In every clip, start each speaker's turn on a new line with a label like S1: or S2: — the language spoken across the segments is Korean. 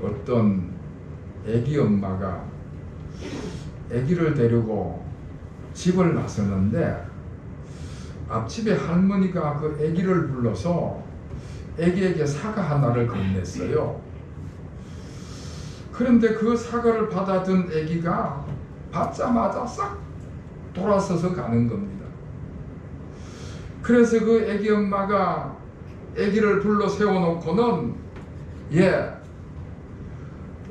S1: 어떤 애기 엄마가 애기를 데리고 집을 나섰는데 앞집에 할머니가 그 애기를 불러서 애기에게 사과 하나를 건넸어요. 그런데 그 사과를 받아든 애기가 받자마자 싹 돌아서서 가는 겁니다. 그래서 그 애기 엄마가 애기를 불러 세워놓고는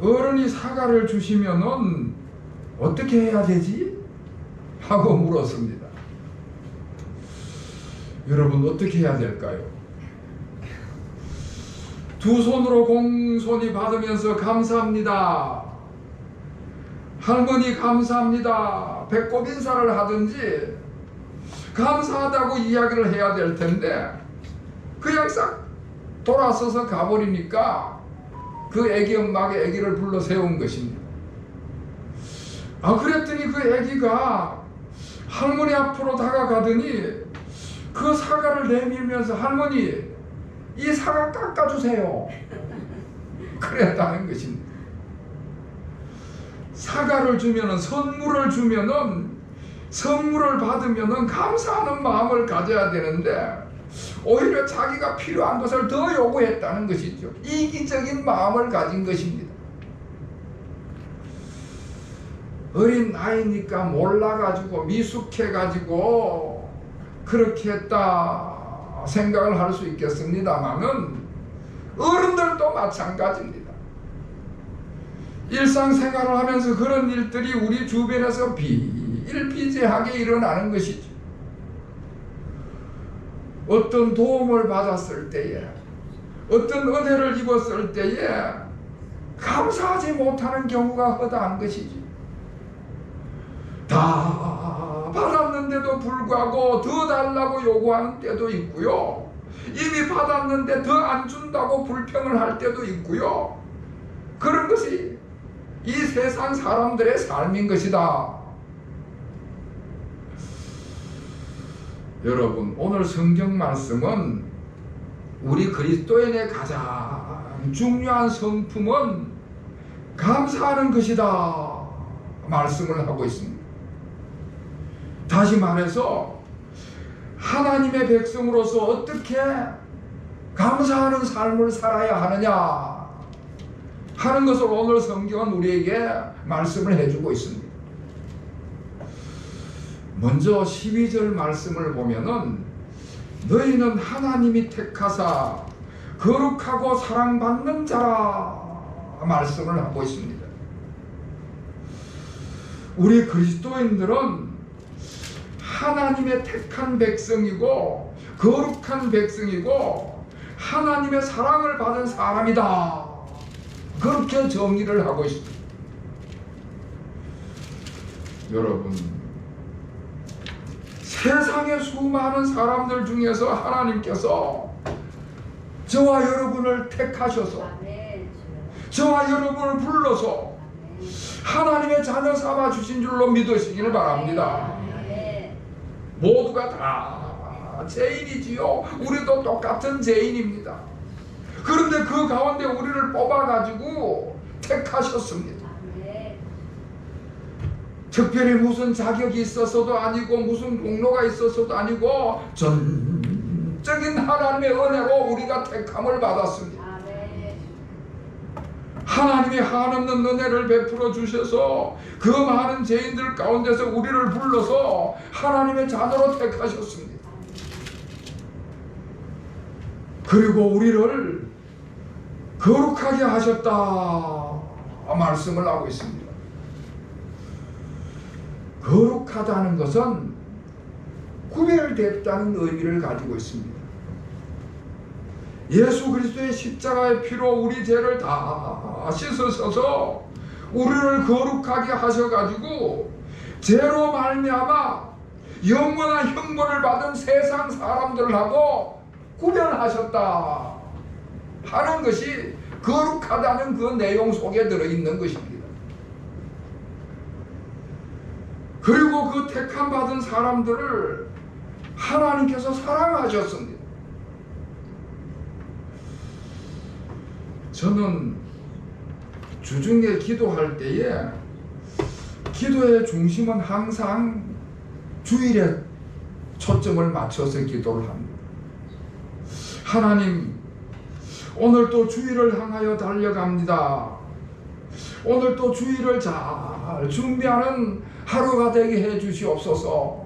S1: 어른이 사과를 주시면은 어떻게 해야 되지? 하고 물었습니다. 여러분 어떻게 해야 될까요? 두 손으로 공손히 받으면서 감사합니다. 할머니 감사합니다. 배꼽 인사를 하든지 감사하다고 이야기를 해야 될 텐데 그냥 싹 돌아서서 가버리니까 그 애기 엄마가 애기를 불러 세운 것입니다. 그랬더니 그 애기가 할머니 앞으로 다가가더니 그 사과를 내밀면서 할머니 이 사과 깎아주세요. 그랬다는 것입니다. 사과를 주면은 선물을 주면은 선물을 받으면은 감사하는 마음을 가져야 되는데 오히려 자기가 필요한 것을 더 요구했다는 것이죠. 이기적인 마음을 가진 것입니다. 어린 나이니까 몰라가지고 미숙해가지고 그렇게 했다 생각을 할 수 있겠습니다만은 어른들도 마찬가지입니다. 일상생활을 하면서 그런 일들이 우리 주변에서 비일비재하게 일어나는 것이죠. 어떤 도움을 받았을 때에 어떤 은혜를 입었을 때에 감사하지 못하는 경우가 허다한 것이지. 다 받았는데도 불구하고 더 달라고 요구하는 때도 있고요. 이미 받았는데 더 안 준다고 불평을 할 때도 있고요. 그런 것이 이 세상 사람들의 삶인 것이다. 여러분 오늘 성경 말씀은 우리 그리스도인의 가장 중요한 성품은 감사하는 것이다 말씀을 하고 있습니다. 다시 말해서 하나님의 백성으로서 어떻게 감사하는 삶을 살아야 하느냐 하는 것을 오늘 성경은 우리에게 말씀을 해주고 있습니다. 먼저 12절 말씀을 보면은 너희는 하나님이 택하사 거룩하고 사랑받는 자라 말씀을 하고 있습니다. 우리 그리스도인들은 하나님의 택한 백성이고 거룩한 백성이고 하나님의 사랑을 받은 사람이다. 그렇게 정의를 하고 있습니다. 여러분 세상의 수많은 사람들 중에서 하나님께서 저와 여러분을 택하셔서 저와 여러분을 불러서 하나님의 자녀 삼아 주신 줄로 믿으시기를 바랍니다. 모두가 다 죄인이지요. 우리도 똑같은 죄인입니다. 그런데 그 가운데 우리를 뽑아가지고 택하셨습니다. 특별히 무슨 자격이 있어서도 아니고 무슨 공로가 있어서도 아니고 전적인 하나님의 은혜로 우리가 택함을 받았습니다. 하나님이 한없는 은혜를 베풀어 주셔서 그 많은 죄인들 가운데서 우리를 불러서 하나님의 자녀로 택하셨습니다. 그리고 우리를 거룩하게 하셨다 말씀을 하고 있습니다. 거룩하다는 것은 구별됐다는 의미를 가지고 있습니다. 예수 그리스도의 십자가의 피로 우리 죄를 다 씻으셔서 우리를 거룩하게 하셔가지고 죄로 말미암아 영원한 형벌을 받은 세상 사람들하고 구별하셨다 하는 것이 거룩하다는 그 내용 속에 들어있는 것입니다. 그리고 그 택함 받은 사람들을 하나님께서 사랑하셨습니다. 저는 주중에 기도할 때에 기도의 중심은 항상 주일에 초점을 맞춰서 기도를 합니다. 하나님, 오늘 또 주일을 향하여 달려갑니다. 오늘 또 주일을 잘 준비하는 하루가 되게 해 주시옵소서.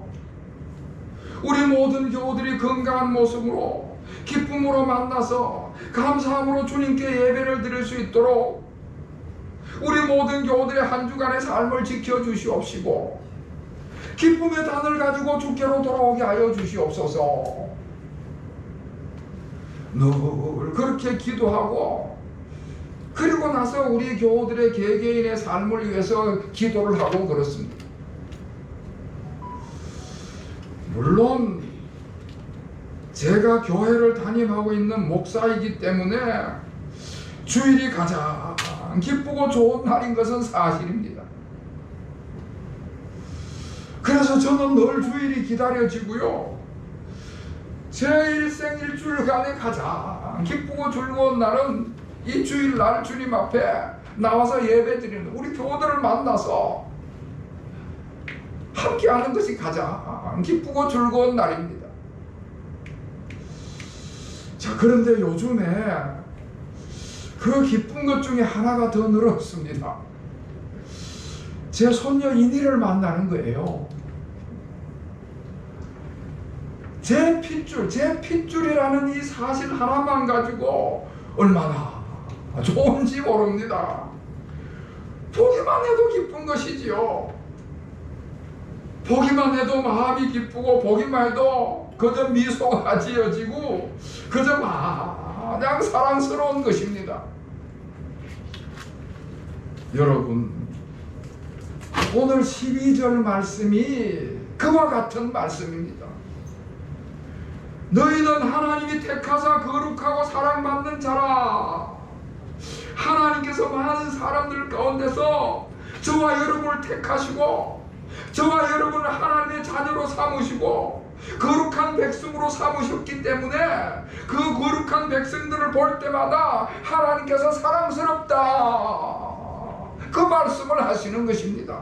S1: 우리 모든 교우들이 건강한 모습으로 기쁨으로 만나서 감사함으로 주님께 예배를 드릴 수 있도록 우리 모든 교우들의 한 주간의 삶을 지켜주시옵시고 기쁨의 단을 가지고 주께로 돌아오게 하여 주시옵소서. 늘 그렇게 기도하고 그리고 나서 우리 교우들의 개개인의 삶을 위해서 기도를 하고 그렇습니다. 물론 제가 교회를 담임하고 있는 목사이기 때문에 주일이 가장 기쁘고 좋은 날인 것은 사실입니다. 그래서 저는 늘 주일이 기다려지고요. 제 일생 일주일간에 가장 기쁘고 즐거운 날은 이 주일날 주님 앞에 나와서 예배드리는 우리 교우들을 만나서 함께하는 것이 가장 기쁘고 즐거운 날입니다. 자, 그런데 요즘에 그 기쁜 것 중에 하나가 더 늘었습니다. 제 손녀 인이를 만나는 거예요. 제 핏줄이라는 이 사실 하나만 가지고 얼마나 좋은지 모릅니다. 보기만 해도 기쁜 것이지요. 보기만 해도 마음이 기쁘고 보기만 해도 그저 미소가 지어지고 그저 마냥 사랑스러운 것입니다. 여러분, 오늘 12절 말씀이 그와 같은 말씀입니다. 너희는 하나님이 택하사 거룩하고 사랑받는 자라. 하나님께서 많은 사람들 가운데서 저와 여러분을 택하시고 저와 여러분을 하나님의 자녀로 삼으시고 거룩한 백성으로 삼으셨기 때문에 그 거룩한 백성들을 볼 때마다 하나님께서 사랑스럽다, 그 말씀을 하시는 것입니다.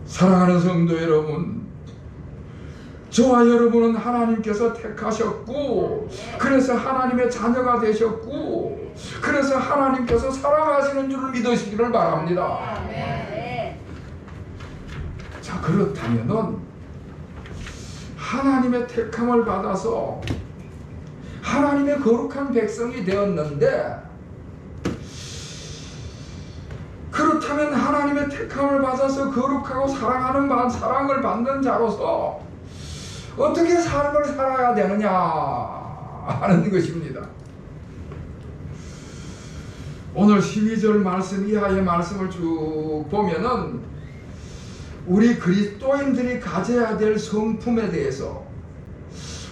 S1: 사랑하는 성도 여러분, 저와 여러분은 하나님께서 택하셨고 그래서 하나님의 자녀가 되셨고 그래서 하나님께서 사랑하시는 줄을 믿으시기를 바랍니다. 자, 그렇다면은 하나님의 택함을 받아서 하나님의 거룩한 백성이 되었는데, 그렇다면 하나님의 택함을 받아서 거룩하고 사랑을 받는 자로서 어떻게 삶을 살아야 되느냐 하는 것입니다. 오늘 12절 말씀 이하의 말씀을 쭉 보면은 우리 그리스도인들이 가져야 될 성품에 대해서,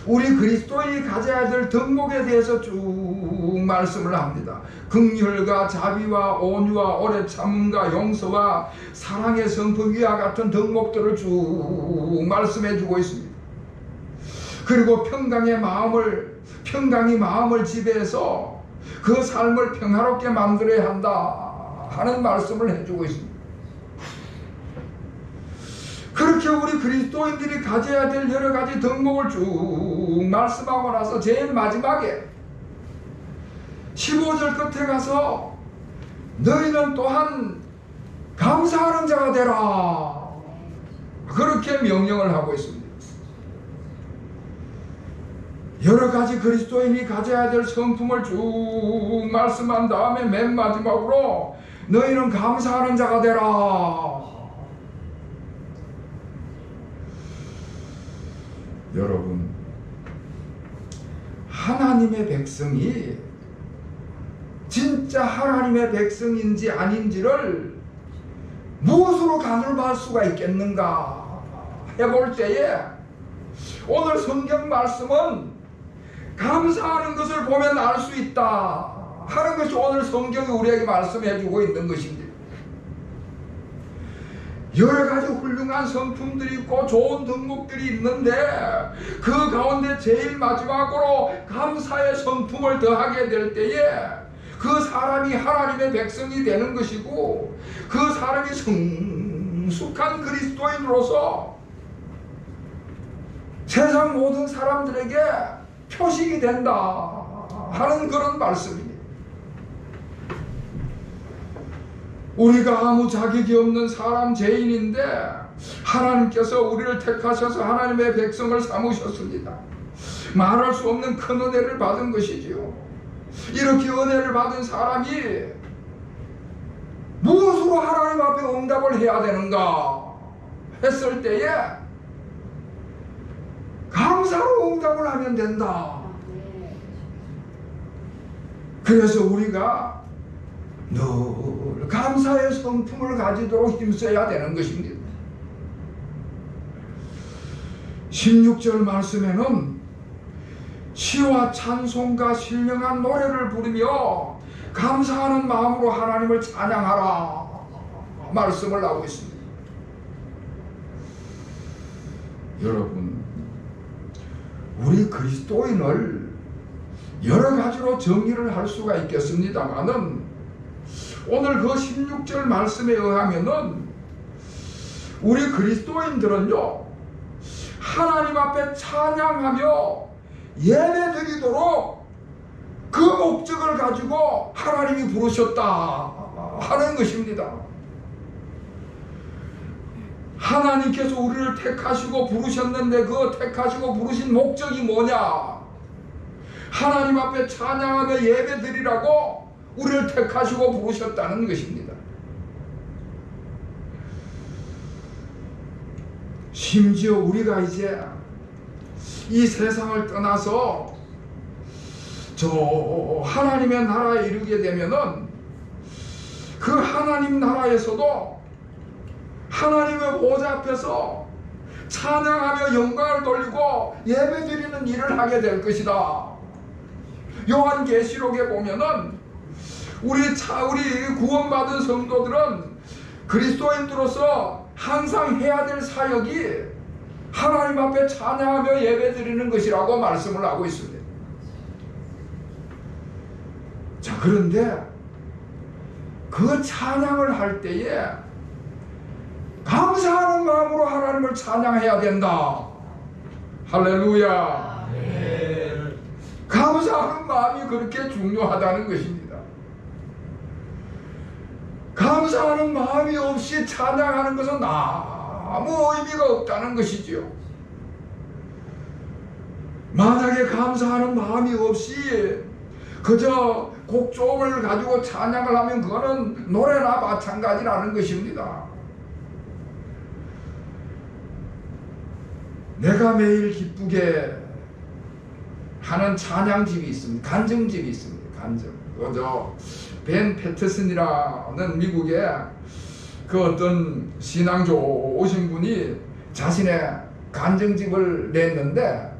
S1: 우리 그리스도인이 가져야 될 덕목에 대해서 쭉 말씀을 합니다. 긍휼과 자비와 온유와 오래 참음과 용서와 사랑의 성품 위와 같은 덕목들을 쭉 말씀해 주고 있습니다. 그리고 평강이 마음을 지배해서 그 삶을 평화롭게 만들어야 한다 하는 말씀을 해주고 있습니다. 그렇게 우리 그리스도인들이 가져야 될 여러 가지 덕목을 쭉 말씀하고 나서 제일 마지막에 15절 끝에 가서 너희는 또한 감사하는 자가 되라, 그렇게 명령을 하고 있습니다. 여러 가지 그리스도인이 가져야 될 성품을 쭉 말씀한 다음에 맨 마지막으로 너희는 감사하는 자가 되라. 여러분, 하나님의 백성이 진짜 하나님의 백성인지 아닌지를 무엇으로 가늠할 수가 있겠는가 해볼 때에 오늘 성경 말씀은 감사하는 것을 보면 알 수 있다 하는 것이 오늘 성경이 우리에게 말씀해 주고 있는 것입니다. 여러 가지 훌륭한 성품들이 있고 좋은 덕목들이 있는데 그 가운데 제일 마지막으로 감사의 성품을 더하게 될 때에 그 사람이 하나님의 백성이 되는 것이고, 그 사람이 성숙한 그리스도인으로서 세상 모든 사람들에게 표식이 된다 하는 그런 말씀입니다. 우리가 아무 자격이 없는 사람 죄인인데 하나님께서 우리를 택하셔서 하나님의 백성을 삼으셨습니다. 말할 수 없는 큰 은혜를 받은 것이지요. 이렇게 은혜를 받은 사람이 무엇으로 하나님 앞에 응답을 해야 되는가 했을 때에 감사로 응답을 하면 된다. 그래서 우리가 늘 감사의 성품을 가지도록 힘써야 되는 것입니다. 16절 말씀에는 시와 찬송과 신령한 노래를 부르며 감사하는 마음으로 하나님을 찬양하라 말씀을 하고 있습니다. 여러분, 우리 그리스도인을 여러 가지로 정의를 할 수가 있겠습니다만은 오늘 그 16절 말씀에 의하면은 우리 그리스도인들은요, 하나님 앞에 찬양하며 예배드리도록 그 목적을 가지고 하나님이 부르셨다 하는 것입니다. 하나님께서 우리를 택하시고 부르셨는데 그 택하시고 부르신 목적이 뭐냐? 하나님 앞에 찬양하며 예배드리라고 우리를 택하시고 부르셨다는 것입니다. 심지어 우리가 이제 이 세상을 떠나서 저 하나님의 나라에 이르게 되면은 그 하나님 나라에서도 하나님의 보좌 앞에서 찬양하며 영광을 돌리고 예배드리는 일을 하게 될 것이다. 요한계시록에 보면은 우리 구원받은 성도들은 그리스도인으로서 항상 해야 될 사역이 하나님 앞에 찬양하며 예배드리는 것이라고 말씀을 하고 있습니다. 자, 그런데 그 찬양을 할 때에 감사하는 마음으로 하나님을 찬양해야 된다. 할렐루야. 감사하는 마음이 그렇게 중요하다는 것입니다. 감사하는 마음이 없이 찬양하는 것은 아무 의미가 없다는 것이지요. 만약에 감사하는 마음이 없이 그저 곡조음을 가지고 찬양을 하면 그거는 노래나 마찬가지라는 것입니다. 내가 매일 기쁘게 하는 찬양집이 있습니다. 간증집이 있습니다. 간증. 벤 패터슨이라는 미국의 그 어떤 신앙 좋으신 분이 자신의 간증집을 냈는데,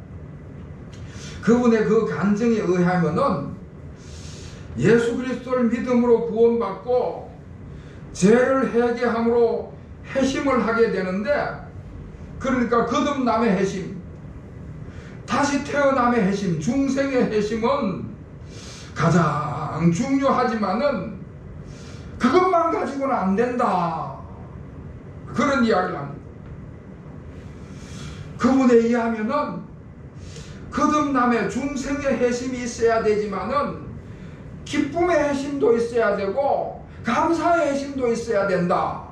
S1: 그분의 그 간증에 의하면은 예수 그리스도를 믿음으로 구원받고 죄를 회개함으로 회심을 하게 되는데, 그러니까 거듭남의 회심, 다시 태어남의 회심, 중생의 회심은 가장 중요하지만은 그것만 가지고는 안 된다, 그런 이야기를 합니다. 그분에 의하면은 거듭남의 중생의 회심이 있어야 되지만은 기쁨의 회심도 있어야 되고 감사의 회심도 있어야 된다.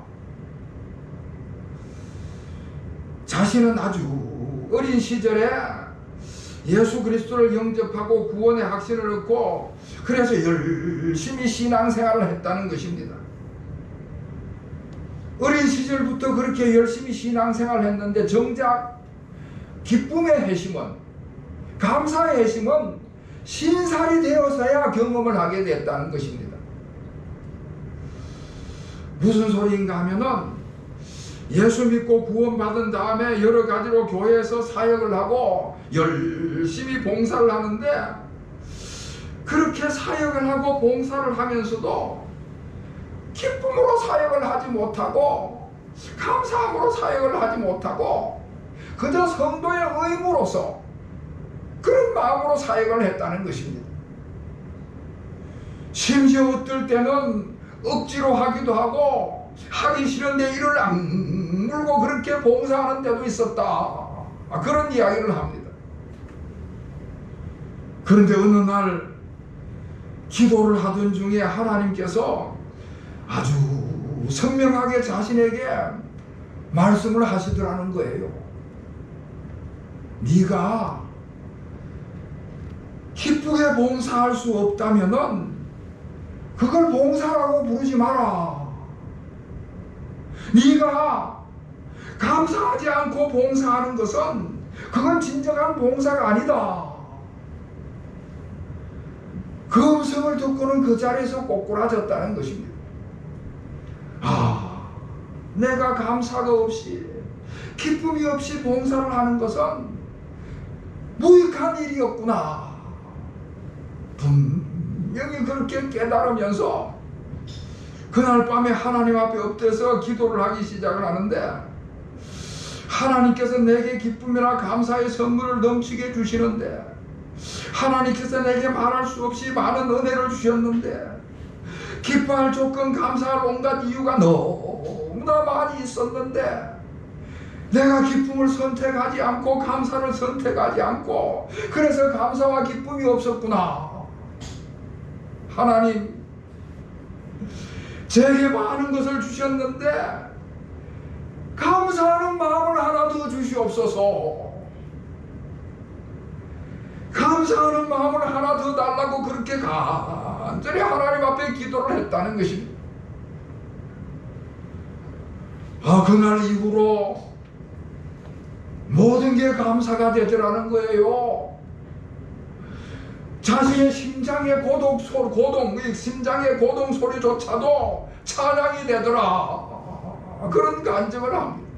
S1: 자신은 아주 어린 시절에 예수 그리스도를 영접하고 구원의 확신을 얻고 그래서 열심히 신앙생활을 했다는 것입니다. 어린 시절부터 그렇게 열심히 신앙생활을 했는데 정작 기쁨의 회심은, 감사의 회심은 신살이 되어서야 경험을 하게 됐다는 것입니다. 무슨 소리인가 하면은 예수 믿고 구원받은 다음에 여러 가지로 교회에서 사역을 하고 열심히 봉사를 하는데, 그렇게 사역을 하고 봉사를 하면서도 기쁨으로 사역을 하지 못하고 감사함으로 사역을 하지 못하고 그저 성도의 의무로서 그런 마음으로 사역을 했다는 것입니다. 심지어 어떨 때는 억지로 하기도 하고 하기 싫은데 이를 악물고 그렇게 봉사하는 때도 있었다. 그런 이야기를 합니다. 그런데 어느 날 기도를 하던 중에 하나님께서 아주 선명하게 자신에게 말씀을 하시더라는 거예요. 네가 기쁘게 봉사할 수 없다면은 그걸 봉사라고 부르지 마라. 네가 감사하지 않고 봉사하는 것은 그건 진정한 봉사가 아니다. 그 음성을 듣고는 그 자리에서 꼬꾸라졌다는 것입니다. 내가 감사가 없이 기쁨이 없이 봉사를 하는 것은 무익한 일이었구나. 분명히 그렇게 깨달으면서 그날 밤에 하나님 앞에 엎드려서 기도를 하기 시작을 하는데, 하나님께서 내게 기쁨이나 감사의 선물을 넘치게 주시는데, 하나님께서 내게 말할 수 없이 많은 은혜를 주셨는데, 기뻐할 조건, 감사할 온갖 이유가 너무나 많이 있었는데 내가 기쁨을 선택하지 않고 감사를 선택하지 않고 그래서 감사와 기쁨이 없었구나. 하나님, 제게 많은 것을 주셨는데 감사하는 마음을 하나 더 주시옵소서. 감사하는 마음을 하나 더 달라고 그렇게 간절히 하나님 앞에 기도를 했다는 것입니다. 그날 이후로 모든 게 감사가 되더라는 거예요. 자신의 심장의 심장의 고동 소리조차도 찬양이 되더라. 그런 간증을 합니다.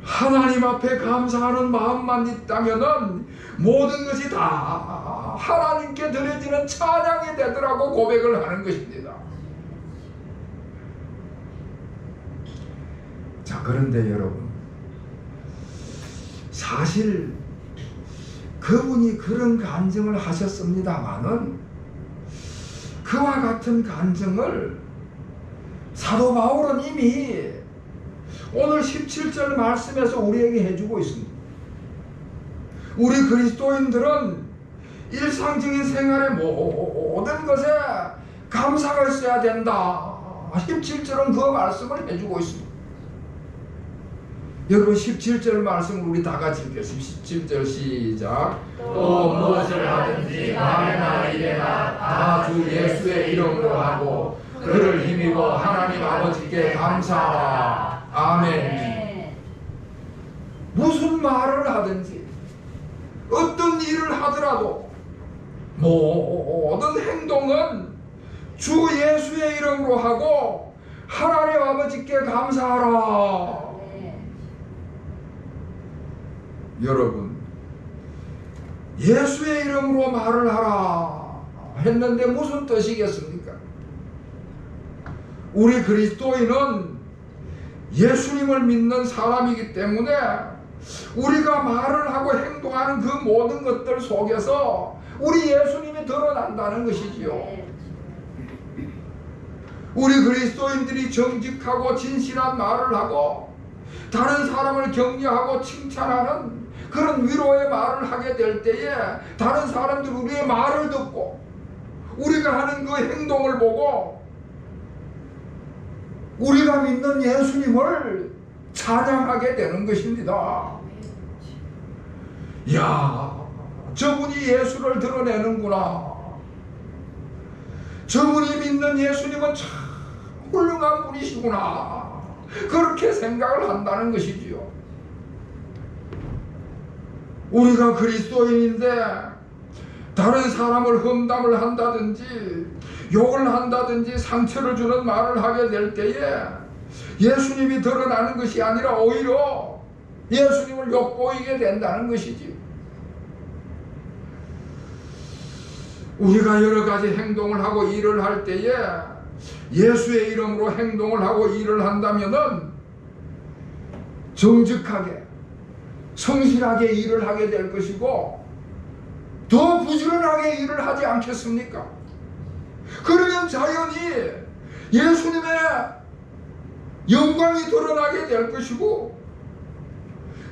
S1: 하나님 앞에 감사하는 마음만 있다면은 모든 것이 다 하나님께 드려지는 찬양이 되더라고 고백을 하는 것입니다. 자, 그런데 여러분, 사실 그분이 그런 간증을 하셨습니다마는 그와 같은 간증을 사도 바울은 이미 오늘 17절 말씀에서 우리에게 해주고 있습니다. 우리 그리스도인들은 일상적인 생활의 모든 것에 감사가 있어야 된다. 17절은 그 말씀을 해주고 있습니다. 여러분, 17절 말씀을 우리 다 같이 읽겠습니다. 17절 시작.
S2: 또 무엇을 하든지 말이나 이래나 다 주 예수의 이름으로 하고 그를 힘입어 하나님 아버지께 감사하라. 아멘.
S1: 무슨 말을 하든지 어떤 일을 하더라도 모든 행동은 주 예수의 이름으로 하고 하나님 아버지께 감사하라. 여러분, 예수의 이름으로 말을 하라 했는데 무슨 뜻이겠습니까? 우리 그리스도인은 예수님을 믿는 사람이기 때문에 우리가 말을 하고 행동하는 그 모든 것들 속에서 우리 예수님이 드러난다는 것이지요. 우리 그리스도인들이 정직하고 진실한 말을 하고 다른 사람을 격려하고 칭찬하는 그런 위로의 말을 하게 될 때에 다른 사람들이 우리의 말을 듣고 우리가 하는 그 행동을 보고 우리가 믿는 예수님을 찬양하게 되는 것입니다. 이야, 저분이 예수를 드러내는구나. 저분이 믿는 예수님은 참 훌륭한 분이시구나. 그렇게 생각을 한다는 것이지요. 우리가 그리스도인인데 다른 사람을 험담을 한다든지 욕을 한다든지 상처를 주는 말을 하게 될 때에 예수님이 드러나는 것이 아니라 오히려 예수님을 욕보이게 된다는 것이지. 우리가 여러 가지 행동을 하고 일을 할 때에 예수의 이름으로 행동을 하고 일을 한다면은 정직하게 성실하게 일을 하게 될 것이고, 더 부지런하게 일을 하지 않겠습니까? 그러면 자연히 예수님의 영광이 드러나게 될 것이고,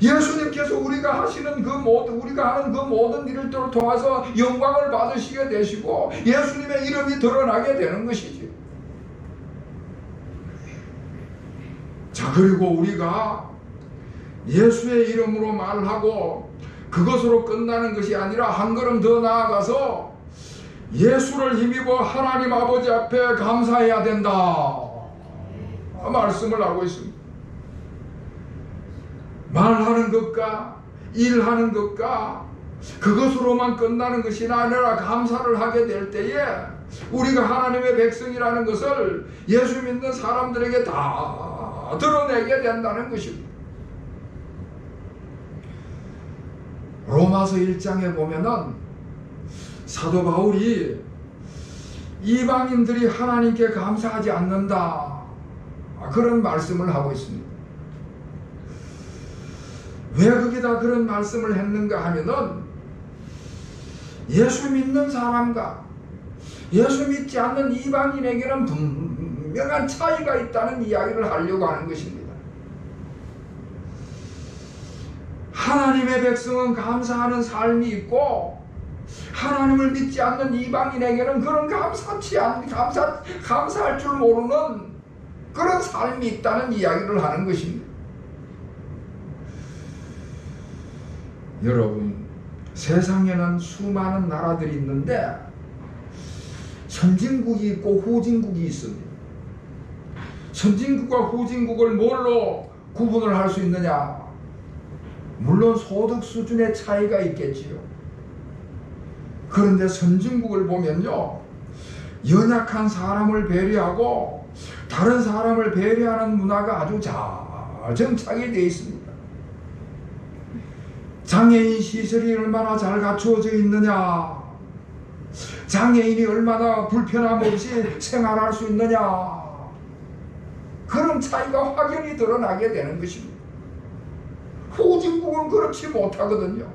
S1: 예수님께서 우리가 하시는 우리가 하는 그 모든 일을 통해서 영광을 받으시게 되시고 예수님의 이름이 드러나게 되는 것이지. 자, 그리고 우리가 예수의 이름으로 말하고 그것으로 끝나는 것이 아니라 한 걸음 더 나아가서 예수를 힘입어 하나님 아버지 앞에 감사해야 된다 말씀을 하고 있습니다. 말하는 것과 일하는 것과 그것으로만 끝나는 것이 아니라 감사를 하게 될 때에 우리가 하나님의 백성이라는 것을 예수 믿는 사람들에게 다 드러내게 된다는 것입니다. 로마서 1장에 보면은 사도 바울이 이방인들이 하나님께 감사하지 않는다 그런 말씀을 하고 있습니다. 왜 거기다 그런 말씀을 했는가 하면은 예수 믿는 사람과 예수 믿지 않는 이방인에게는 분명한 차이가 있다는 이야기를 하려고 하는 것입니다. 하나님의 백성은 감사하는 삶이 있고 하나님을 믿지 않는 이방인에게는 그런 감사할 줄 모르는 그런 삶이 있다는 이야기를 하는 것입니다. 여러분, 세상에는 수많은 나라들이 있는데 선진국이 있고 후진국이 있습니다. 선진국과 후진국을 뭘로 구분을 할 수 있느냐? 물론 소득 수준의 차이가 있겠지요. 그런데 선진국을 보면요, 연약한 사람을 배려하고 다른 사람을 배려하는 문화가 아주 잘 정착이 되어 있습니다. 장애인 시설이 얼마나 잘 갖추어져 있느냐, 장애인이 얼마나 불편함 없이 생활할 수 있느냐, 그런 차이가 확연히 드러나게 되는 것입니다. 후진국은 그렇지 못하거든요.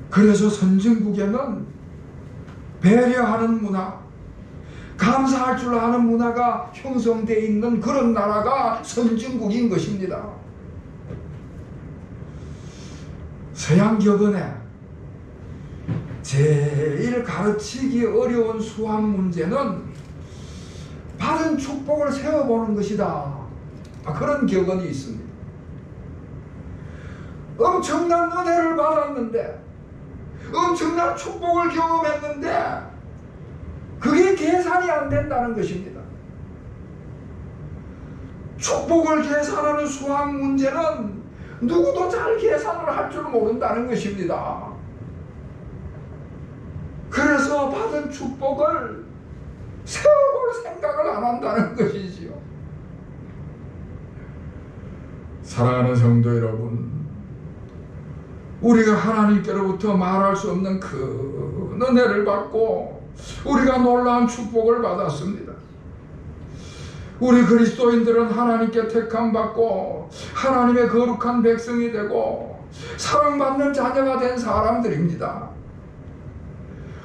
S1: 그래서 선진국에는 배려하는 문화, 감사할 줄 아는 문화가 형성되어 있는 그런 나라가 선진국인 것입니다. 서양격언에 제일 가르치기 어려운 수학 문제는 받은 축복을 세어보는 것이다, 그런 격언이 있습니다. 엄청난 은혜를 받았는데, 엄청난 축복을 경험했는데 그게 계산이 안 된다는 것입니다. 축복을 계산하는 수학 문제는 누구도 잘 계산을 할 줄 모른다는 것입니다. 그래서 받은 축복을 세워볼 생각을 안 한다는 것이지요. 사랑하는 성도 여러분, 우리가 하나님께로부터 말할 수 없는 큰 은혜를 받고 우리가 놀라운 축복을 받았습니다. 우리 그리스도인들은 하나님께 택함받고 하나님의 거룩한 백성이 되고 사랑받는 자녀가 된 사람들입니다.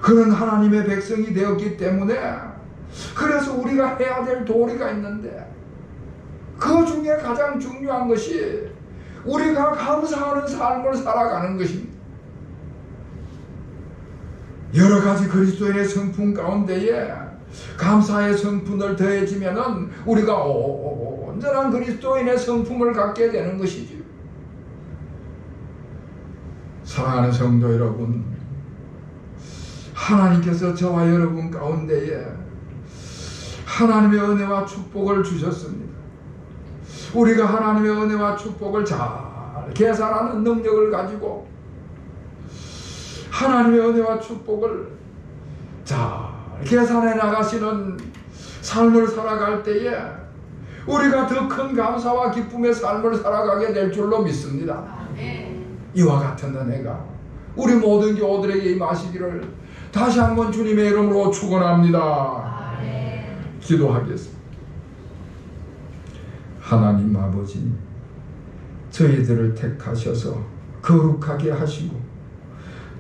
S1: 그런 하나님의 백성이 되었기 때문에 그래서 우리가 해야 될 도리가 있는데, 그 중에 가장 중요한 것이 우리가 감사하는 삶을 살아가는 것입니다. 여러 가지 그리스도인의 성품 가운데에 감사의 성품을 더해지면은 우리가 온전한 그리스도인의 성품을 갖게 되는 것이지요. 사랑하는 성도 여러분, 하나님께서 저와 여러분 가운데에 하나님의 은혜와 축복을 주셨습니다. 우리가 하나님의 은혜와 축복을 잘 계산하는 능력을 가지고 하나님의 은혜와 축복을 잘 계산해 나가시는 삶을 살아갈 때에 우리가 더 큰 감사와 기쁨의 삶을 살아가게 될 줄로 믿습니다. 이와 같은 은혜가 우리 모든 교우들에게 임하시기를 다시 한번 주님의 이름으로 축원합니다. 기도하겠습니다. 하나님 아버지, 저희들을 택하셔서 거룩하게 하시고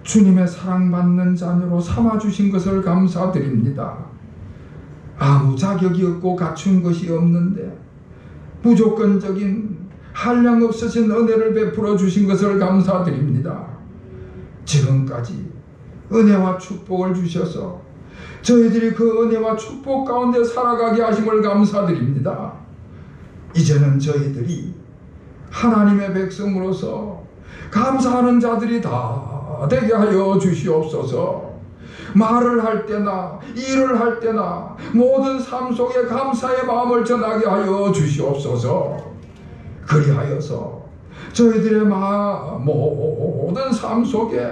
S1: 주님의 사랑받는 자녀로 삼아주신 것을 감사드립니다. 아무 자격이 없고 갖춘 것이 없는데 무조건적인 한량없으신 은혜를 베풀어 주신 것을 감사드립니다. 지금까지 은혜와 축복을 주셔서 저희들이 그 은혜와 축복 가운데 살아가게 하심을 감사드립니다. 이제는 저희들이 하나님의 백성으로서 감사하는 자들이 다 되게 하여 주시옵소서. 말을 할 때나 일을 할 때나 모든 삶 속에 감사의 마음을 전하게 하여 주시옵소서. 그리하여서 저희들의 모든 삶 속에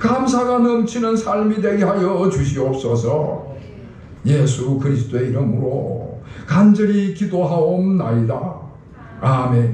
S1: 감사가 넘치는 삶이 되게 하여 주시옵소서. 예수 그리스도의 이름으로 간절히 기도하옵나이다. 아멘.